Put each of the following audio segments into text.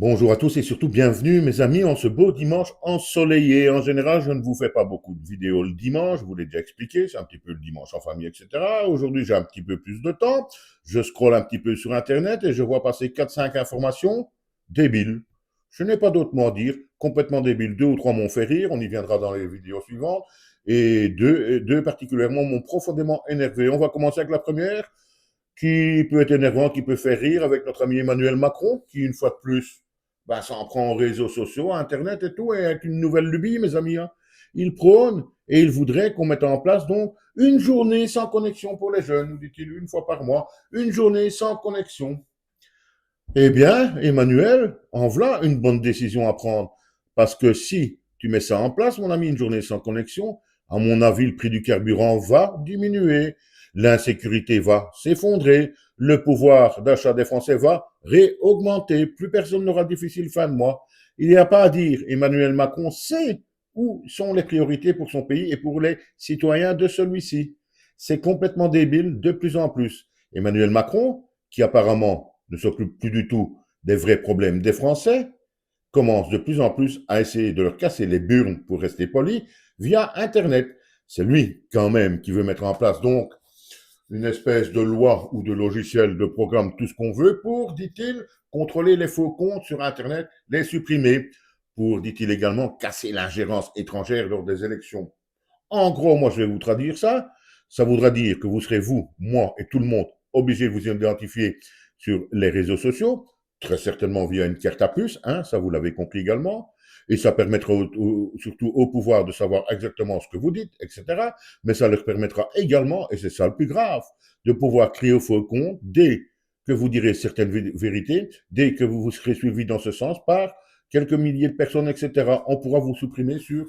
Bonjour à tous et surtout bienvenue mes amis en ce beau dimanche ensoleillé. En général, je ne vous fais pas beaucoup de vidéos le dimanche, je vous l'ai déjà expliqué, c'est un petit peu le dimanche en famille, etc. Aujourd'hui, j'ai un petit peu plus de temps, je scrolle un petit peu sur Internet et je vois passer quatre cinq informations débiles. Je n'ai pas d'autre mot à dire, complètement débiles. Deux ou trois m'ont fait rire, on y viendra dans les vidéos suivantes, et deux particulièrement m'ont profondément énervé. On va commencer avec la première qui peut être énervant, qui peut faire rire avec notre ami Emmanuel Macron, qui, une fois de plus, s'en prend aux réseaux sociaux, à Internet et tout, et avec une nouvelle lubie, mes amis. Hein. Il prône et il voudrait qu'on mette en place donc une journée sans connexion pour les jeunes, nous dit-il, une fois par mois. Une journée sans connexion. Eh bien, Emmanuel, en voilà une bonne décision à prendre. Parce que si tu mets ça en place, mon ami, une journée sans connexion, à mon avis, le prix du carburant va diminuer, l'insécurité va s'effondrer, le pouvoir d'achat des Français va réaugmenter, plus personne n'aura difficile fin de mois. Il n'y a pas à dire, Emmanuel Macron sait où sont les priorités pour son pays et pour les citoyens de celui-ci. C'est complètement débile de plus en plus. Emmanuel Macron, qui apparemment ne s'occupe plus du tout des vrais problèmes des Français, commence de plus en plus à essayer de leur casser les burnes, pour rester poli, via Internet. C'est lui, quand même, qui veut mettre en place donc une espèce de loi ou de logiciel, de programme, tout ce qu'on veut, pour, dit-il, contrôler les faux comptes sur Internet, les supprimer, pour, dit-il également, casser l'ingérence étrangère lors des élections. En gros, moi, je vais vous traduire ça. Ça voudra dire que vous serez, vous, moi et tout le monde, obligés de vous identifier sur les réseaux sociaux, très certainement via une carte à puce, hein, ça vous l'avez compris également, et ça permettra surtout au pouvoir de savoir exactement ce que vous dites, etc. Mais ça leur permettra également, et c'est ça le plus grave, de pouvoir créer au faux compte dès que vous direz certaines vérités, dès que vous serez suivi dans ce sens par quelques milliers de personnes, etc. On pourra vous supprimer sur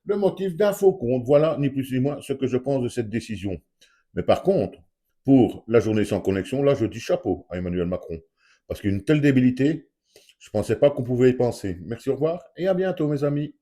le motif d'un faux compte. Voilà, ni plus ni moins, ce que je pense de cette décision. Mais par contre, pour la journée sans connexion, là, je dis chapeau à Emmanuel Macron. Parce qu'une telle débilité, je ne pensais pas qu'on pouvait y penser. Merci, au revoir et à bientôt, mes amis.